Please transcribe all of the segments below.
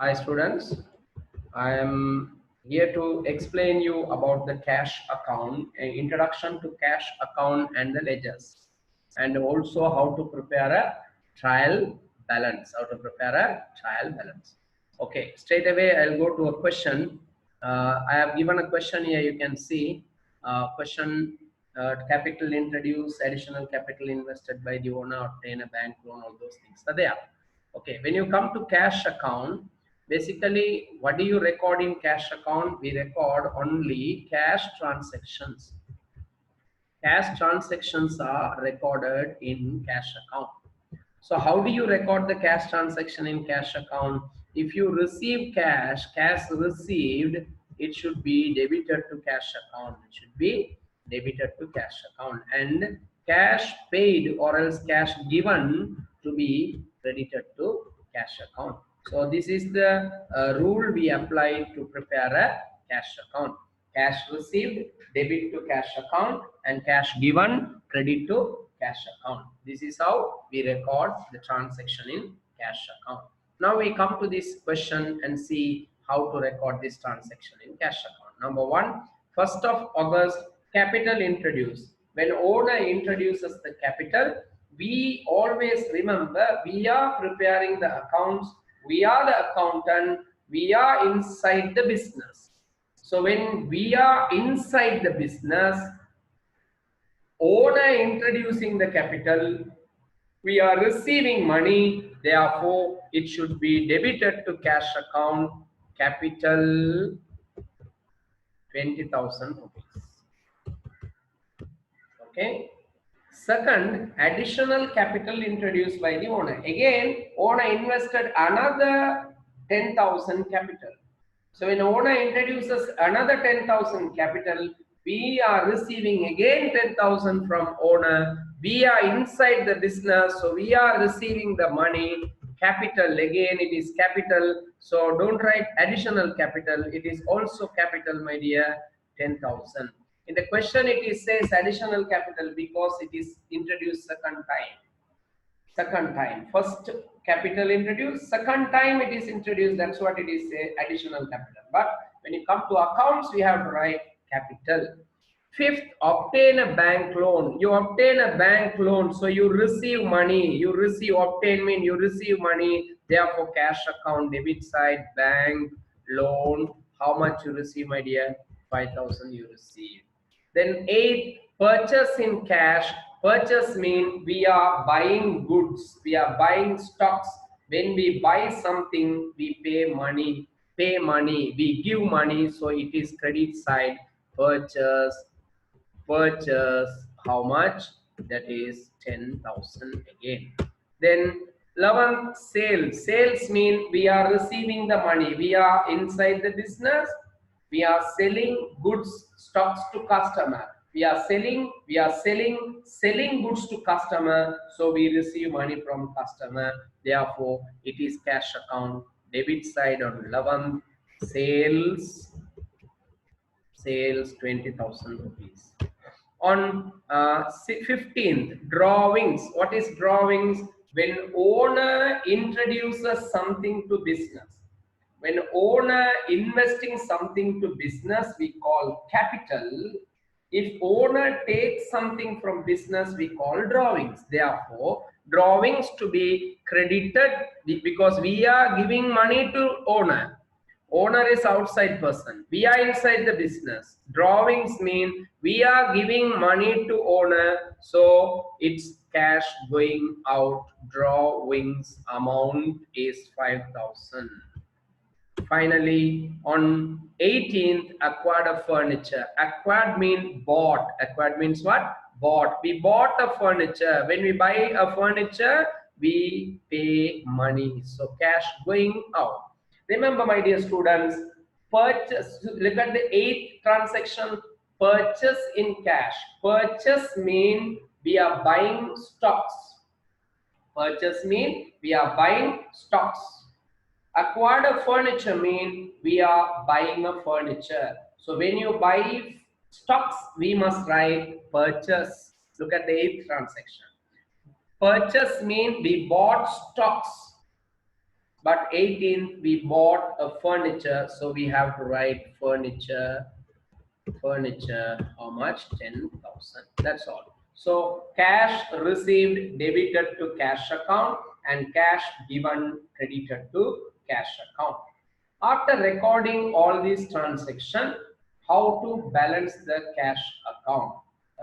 Hi students, I am here to explain you about the cash account, an introduction to cash account and the ledgers, and also how to prepare a trial balance, Okay, straight away I'll go to a question. I have given a question here, you can see question, capital introduced, additional capital invested by the owner, obtain a bank loan, all those things are there. Okay, when you come to cash account, basically what do you record in cash account? We record only cash transactions. Cash transactions are recorded in cash account. So how do you record the cash transaction in cash account? If you receive cash received, it should be debited to cash account. It should be debited to cash account, and cash paid or else cash given to be credited to cash account. So this is the rule we apply to prepare a cash account. Cash received, debit to cash account, and cash given, credit to cash account. This is how we record the transaction in cash account. Now we come to this question and see how to record this transaction in cash account. Number one, 1st of August, capital introduced. When owner introduces the capital, we always remember we are preparing the accounts, we are the accountant, we are inside the business. So when we are inside the business, owner introducing the capital, we are receiving money, therefore it should be debited to cash account, capital 20,000 rupees. Okay. Second, additional capital introduced by the owner. Again, owner invested another 10,000 capital. So when owner introduces another 10,000 capital, we are receiving again 10,000 from owner. We are inside the business, so we are receiving the money. Capital, again it is capital. So don't write additional capital. It is also capital, my dear, 10,000. In the question it says additional capital because it is introduced second time. First capital introduced, second time it is introduced, that's what it is, say additional capital. But when you come to accounts, we have to write capital. 5th, obtain a bank loan. You obtain a bank loan, so you receive money. You receive, obtain mean you receive money, therefore cash account, debit side, bank loan. How much you receive, my dear? 5,000 you receive. Then 8th, purchase in cash. Purchase mean we are buying goods, we are buying stocks. When we buy something, we pay money, we give money, so it is credit side. Purchase, how much? That is 10,000 again. Then 11th, sales. Sales mean we are receiving the money, we are inside the business, we are selling goods, stocks to customer. We are selling goods to customer, so we receive money from customer. Therefore, it is cash account, debit side on 11th, sales 20,000 rupees. On 15th, drawings. What is drawings? When owner introduces something to business. When owner investing something to business, we call capital. If owner takes something from business, we call drawings. Therefore, drawings to be credited because we are giving money to owner. Owner is outside person. We are inside the business. Drawings mean we are giving money to owner, so it's cash going out. Drawings amount is 5,000. Finally, on 18th, acquired a furniture. Acquired means bought. Acquired means what? Bought. We bought a furniture. When we buy a furniture, we pay money. So cash going out. Remember, my dear students, purchase. Look at the 8th transaction. Purchase in cash. Purchase means we are buying stocks. Purchase means we are buying stocks. Acquired a furniture mean we are buying a furniture. So when you buy stocks, we must write purchase. Look at the 8th transaction. Purchase mean we bought stocks. But 18th we bought a furniture, so we have to write furniture. How much? 10,000. That's all. So cash received debited to cash account and cash given credited to cash account. After recording all these transactions, how to balance the cash account?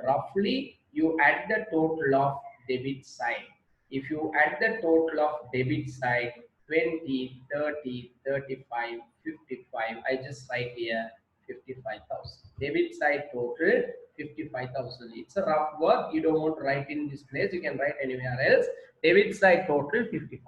Roughly, you add the total of debit side. If you add the total of debit side, 20, 30, 35, 55, I just write here 55,000. Debit side total 55,000. It's a rough work. You don't want to write in this place. You can write anywhere else. Debit side total 55.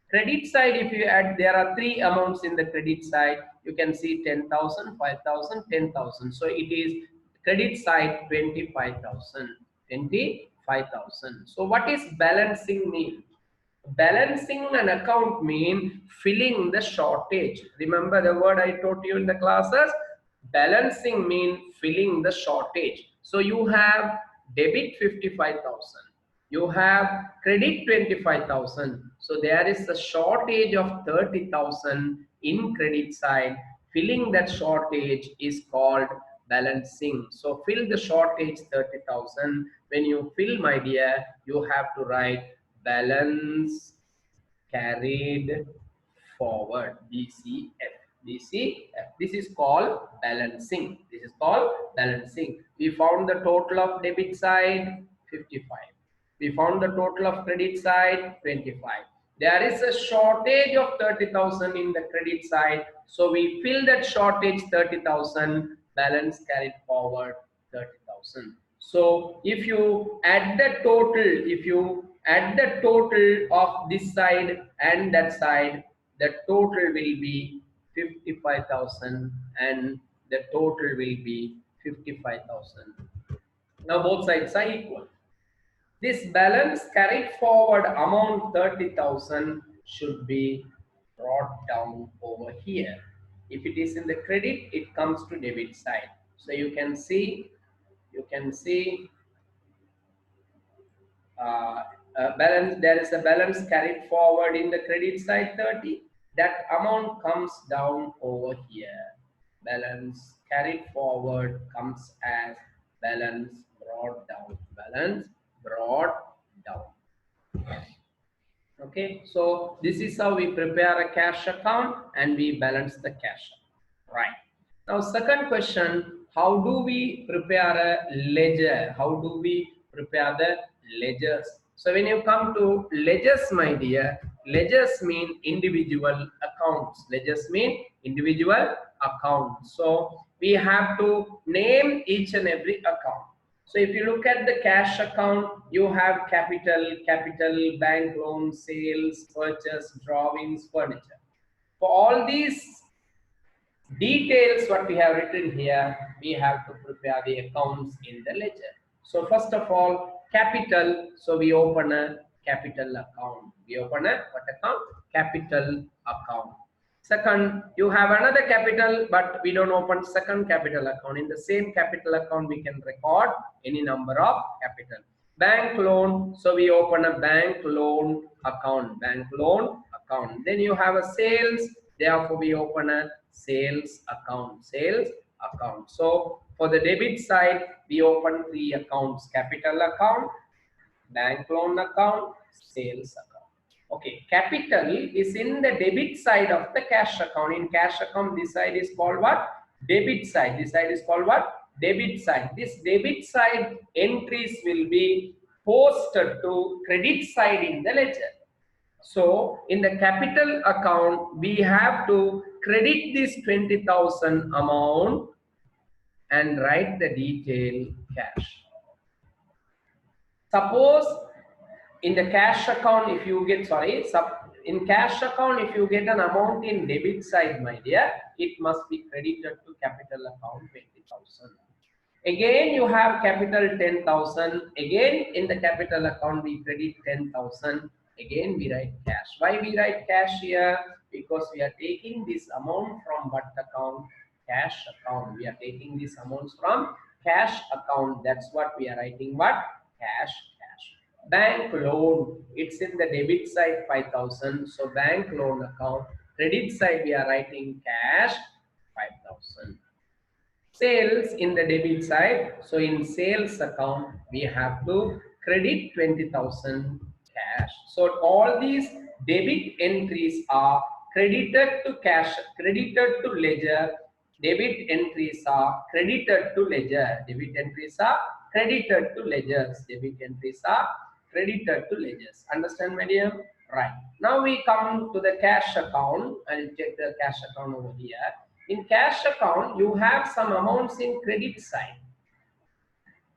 Credit side, if you add, there are three amounts in the credit side. You can see 10,000, 5,000, 10,000. So it is credit side 25,000. 25,000. So what is balancing mean? Balancing an account mean filling the shortage. Remember the word I taught you in the classes? Balancing mean filling the shortage. So you have debit 55,000. You have credit 25,000. So there is a shortage of 30,000 in credit side. Filling that shortage is called balancing. So fill the shortage 30,000. When you fill, my dear, you have to write balance carried forward, BCF. BCF. This is called balancing. This is called balancing. We found the total of debit side 55. We found the total of credit side 25. There is a shortage of 30,000 in the credit side. So we fill that shortage 30,000, balance carried forward 30,000. So if you add the total of this side and that side, the total will be 55,000 and the total will be 55,000. Now both sides are equal. This balance carried forward amount 30,000 should be brought down over here. If it is in the credit, it comes to debit side. So you can see balance, there is a balance carried forward in the credit side 30. That amount comes down over here. Balance carried forward comes as balance brought down. Balance brought down. Okay, so this is how we prepare a cash account and we balance the cash account. Right. Now, second question, how do we prepare a ledger? How do we prepare the ledgers? So when you come to ledgers, my dear, ledgers mean individual accounts. Ledgers mean individual accounts. So we have to name each and every account. So if you look at the cash account, you have capital, bank loan, sales, purchase, drawings, furniture. For all these details what we have written here, we have to prepare the accounts in the ledger. So first of all, capital, so we open a capital account. We open a what account? Capital account. Second, you have another capital, but we don't open second capital account. In the same capital account, we can record any number of capital. Bank loan, so we open a bank loan account. Bank loan account. Then you have a sales, therefore we open a sales account. Sales account. So for the debit side, we open three accounts: capital account, bank loan account, sales account. Okay, capital is in the debit side of the cash account. In cash account, this side is called what? Debit side. This side is called what? Debit side. This debit side entries will be posted to credit side in the ledger. So in the capital account, we have to credit this 20,000 amount and write the detail cash. Suppose in the cash account, if you get, in cash account, if you get an amount in debit side, my dear, it must be credited to capital account 20,000. Again, you have capital 10,000. Again, in the capital account, we credit 10,000. Again, we write cash. Why we write cash here? Because we are taking this amount from what account? Cash account. We are taking these amounts from cash account. That's what we are writing. What? Cash. Bank loan, it's in the debit side 5,000. So bank loan account. Credit side we are writing cash 5,000. Sales in the debit side. So in sales account we have to credit 20,000 cash. So all these debit entries are credited to cash, credited to ledger. Debit entries are credited to ledger. Debit entries are credited to ledgers. Debit entries are credited to ledgers. Understand, medium? Right. Now we come to the cash account. I'll check the cash account over here. In cash account, you have some amounts in credit side.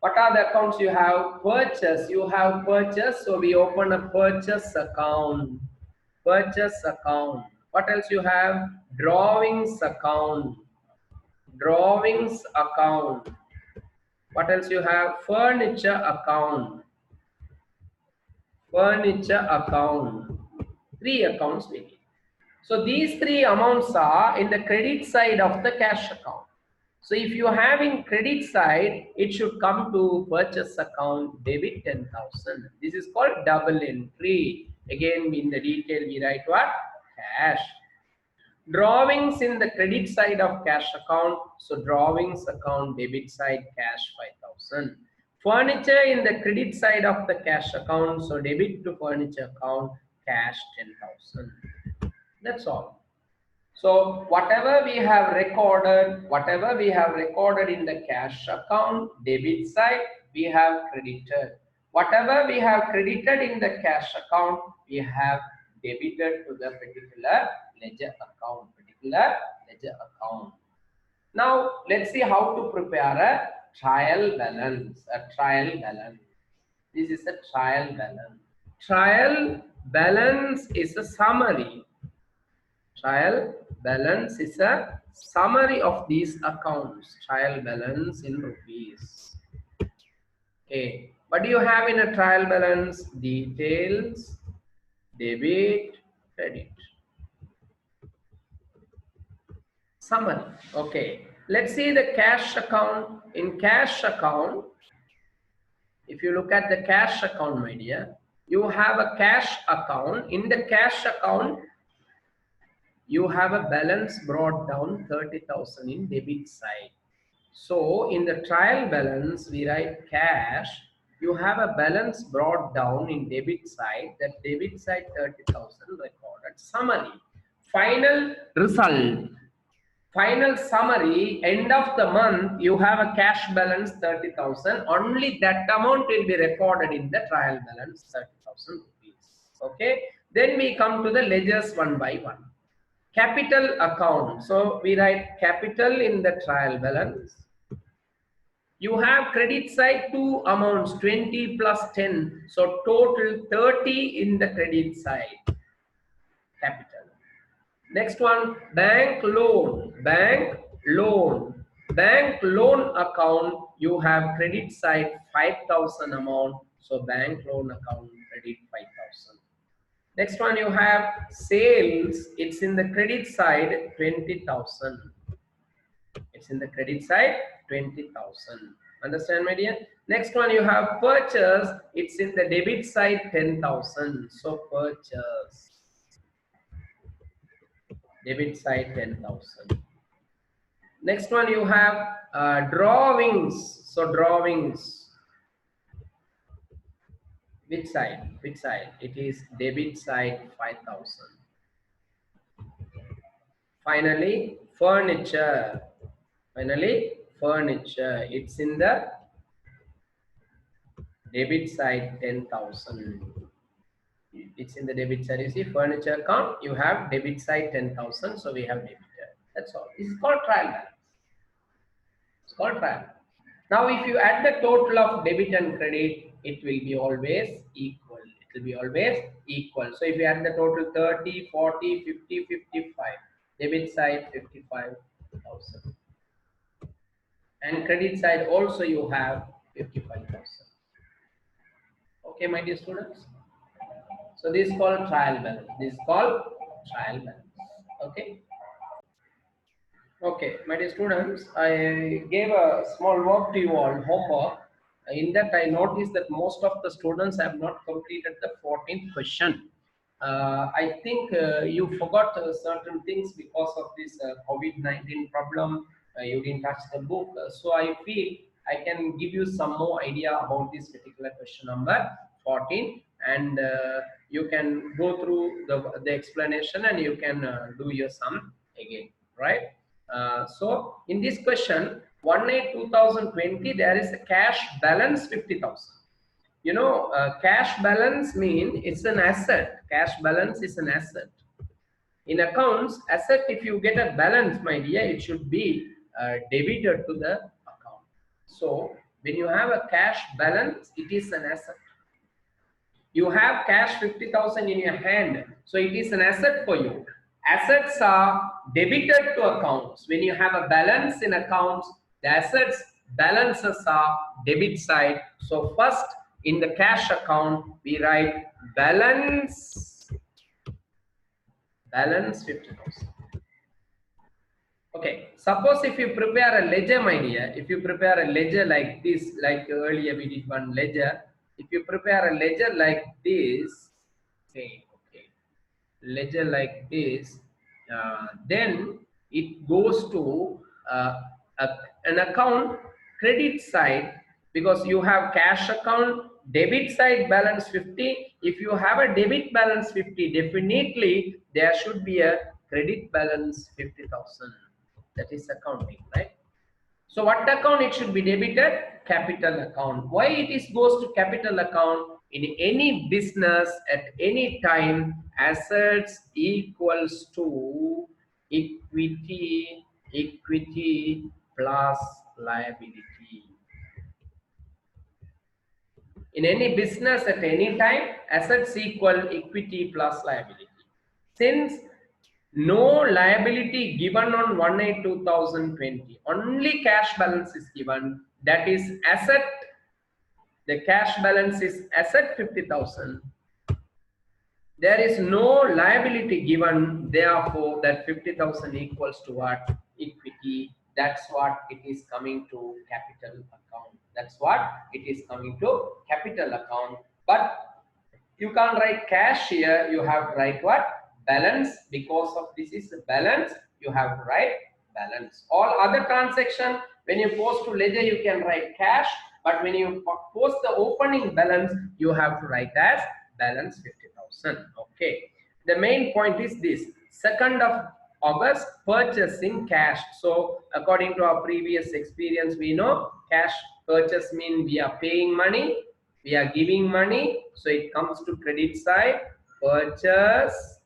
What are the accounts you have? Purchase. You have purchase. So we open a purchase account. Purchase account. What else you have? Drawings account. Drawings account. What else you have? Furniture account. Furniture account. Three accounts we need. So these three amounts are in the credit side of the cash account. So if you have in credit side, it should come to purchase account debit 10,000. This is called double entry. Again, in the detail we write what? Cash. Drawings in the credit side of cash account. So drawings account debit side cash 5,000. Furniture in the credit side of the cash account. So debit to furniture account cash 10,000. That's all. So whatever we have recorded in the cash account, debit side, we have credited. Whatever we have credited in the cash account, we have debited to the particular ledger account, Now let's see how to prepare a trial balance, This is a trial balance. Trial balance is a summary. Trial balance is a summary of these accounts. Trial balance in rupees. Okay. What do you have in a trial balance? Details, debit, credit. Summary. Okay. Let's see the cash account. In cash account, if you look at the cash account, my dear, you have a cash account. In the cash account, you have a balance brought down 30,000 in debit side. So in the trial balance, we write cash. You have a balance brought down in debit side. That debit side 30,000 recorded. Summary. Final result. Final summary. End of the month, you have a cash balance 30,000. Only that amount will be recorded in the trial balance 30,000 rupees. Okay. Then we come to the ledgers one by one. Capital account. So we write capital in the trial balance. You have credit side two amounts 20 plus 10. So total 30 in the credit side. Capital. Next one, bank loan. Bank loan. Bank loan account, you have credit side 5,000 amount. So bank loan account credit 5,000. Next one you have sales. It's in the credit side 20,000. It's in the credit side 20,000. Understand, my dear? Next one you have purchase. It's in the debit side 10,000. So purchase. Debit side 10,000. Next one you have drawings. So drawings. Which side? Which side? It is debit side 5,000. Finally, furniture. Finally, furniture. It's in the debit side 10,000. It's in the debit side. You see, furniture account, you have debit side 10,000. So we have debited. That's all. This is called trial balance. It's called trial. Now, if you add the total of debit and credit, it will be always equal. It will be always equal. So if you add the total 30, 40, 50, 55, debit side 55,000. And credit side also you have 55,000. Okay, my dear students. So this is called trial balance. This is called trial balance. Okay. Okay, my dear students, I gave a small work to you all, homework. In that I noticed that most of the students have not completed the 14th question. I think you forgot certain things because of this COVID-19 problem. You didn't touch the book. So I feel I can give you some more idea about this particular question number 14, and you can go through the explanation and you can do your sum again, right? So in this question, 1/8/2020, there is a cash balance 50,000. You know, cash balance mean it's an asset. Cash balance is an asset. In accounts, asset, if you get a balance, my dear, it should be debited to the account. So when you have a cash balance, it is an asset. You have cash 50,000 in your hand, so it is an asset for you. Assets are debited to accounts. When you have a balance in accounts, the assets balances are debit side. So first in the cash account we write balance 50,000. Okay, suppose if you prepare a ledger, my dear, if you prepare a ledger like this, like earlier we did one ledger, if you prepare a ledger like this, okay, ledger like this, then it goes to a, an account credit side, because you have cash account debit side balance 50. If you have a debit balance 50, definitely there should be a credit balance 50,000. That is accounting, right? So what account it should be debited? Capital account. Why it is goes to capital account? In any business at any time, assets equals to equity plus liability. In any business at any time, assets equal equity plus liability. Since no liability given on 1/8/2020, only cash balance is given, that is asset. The cash balance is asset 50,000. There is no liability given, therefore that 50,000 equals to what? Equity. That's what it is coming to capital account. That's what it is coming to capital account. But you can't write cash here, you have to write what? Balance. Because of this is the balance, you have to write balance. All other transaction, when you post to ledger, you can write cash, but when you post the opening balance, you have to write as balance 50,000. Okay. The main point is this: 2nd of August, purchasing cash. So according to our previous experience, we know cash purchase mean we are paying money, we are giving money, so it comes to credit side. Purchase,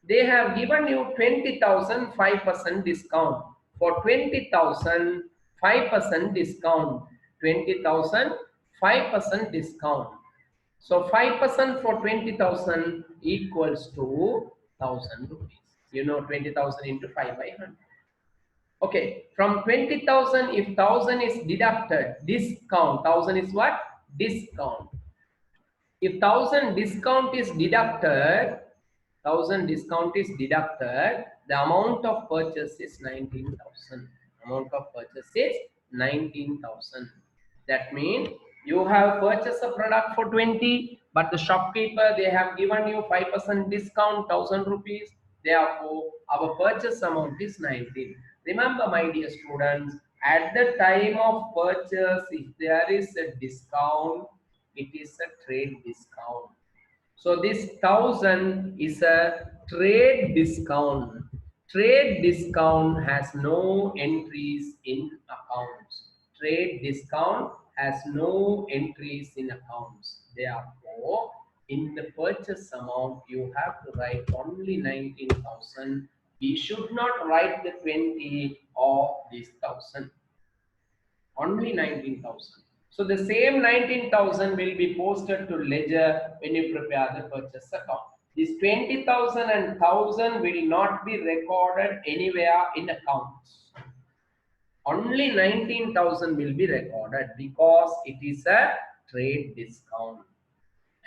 they have given you 20,000 5% discount. For 20,000 5% discount, 20,000 5% discount. So 5% for 20,000 equals to 1,000 rupees. You know, 20,000 into 5/100. Okay, from 20,000, if 1,000 is deducted, discount, 1,000 is what? Discount. If 1,000 discount is deducted, 1,000 discount is deducted, the amount of purchase is 19,000. Amount of purchase is 19,000. That means you have purchased a product for 20, but the shopkeeper, they have given you 5% discount, 1,000 rupees. Therefore, our purchase amount is 19. Remember, my dear students, at the time of purchase, if there is a discount, it is a trade discount. So this 1,000 is a trade discount. Trade discount has no entries in accounts. Trade discount has no entries in accounts. Therefore, in the purchase amount, you have to write only 19,000. We should not write the 20 of this 1,000. Only 19,000. So the same 19,000 will be posted to ledger when you prepare the purchase account. This 20,000 and 1,000 will not be recorded anywhere in accounts. Only 19,000 will be recorded because it is a trade discount.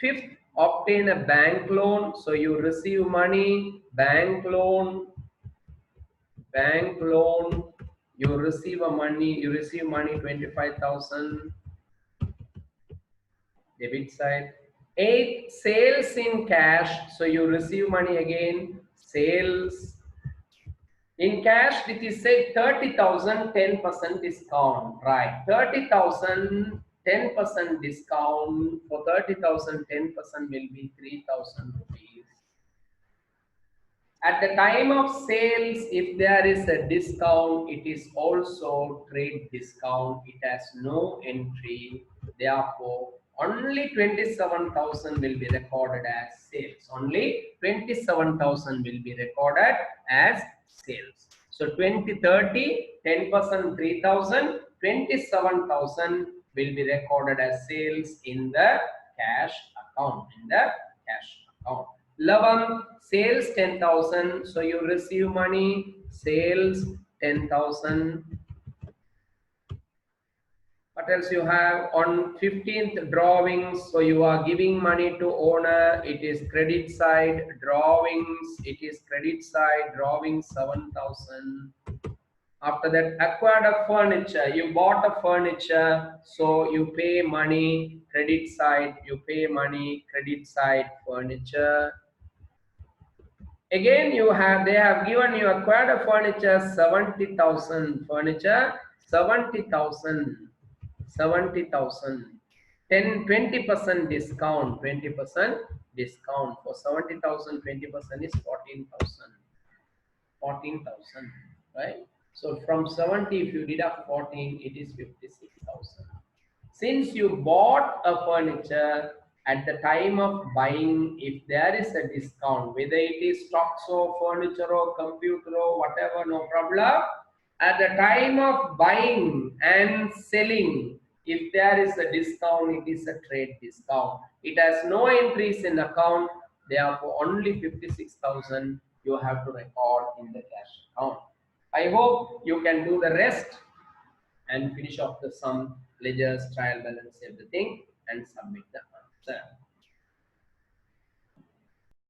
5th, obtain a bank loan. So you receive money, bank loan, you receive money 25,000. debit side. 8, sales in cash, so you receive money again, sales in cash, which is say 30,000, 10% discount, right? 30,000, 10% discount. For 30,000, 10% will be 3,000 rupees. At the time of sales, if there is a discount, it is also trade discount. It has no entry. Therefore, only 27,000 will be recorded as sales. Only 27,000 will be recorded as sales. So 2030, 10% 3,000, 27,000 will be recorded as sales in the cash account. In the cash account. 11, sales 10,000, so you receive money, sales 10,000. What else you have? On 15th, drawings, so you are giving money to owner, it is credit side. Drawings, it is credit side. Drawings 7,000. After that, acquired a furniture, you bought a furniture, so you pay money, credit side. You pay money, credit side, furniture. Again, they have given you acquired a furniture 70,000, furniture 70,000, 70,000. 20% discount, 20% discount. For 70,000, 20% is 14,000, 14,000, right? So from 70, if you deduct 14, it is 56,000. Since you bought a furniture, at the time of buying, if there is a discount, whether it is stocks or furniture or computer or whatever, no problem. At the time of buying and selling, if there is a discount, it is a trade discount. It has no entries in account, therefore only 56,000 you have to record in the cash account. I hope you can do the rest and finish off the sum, ledgers, trial balance, everything, and submit.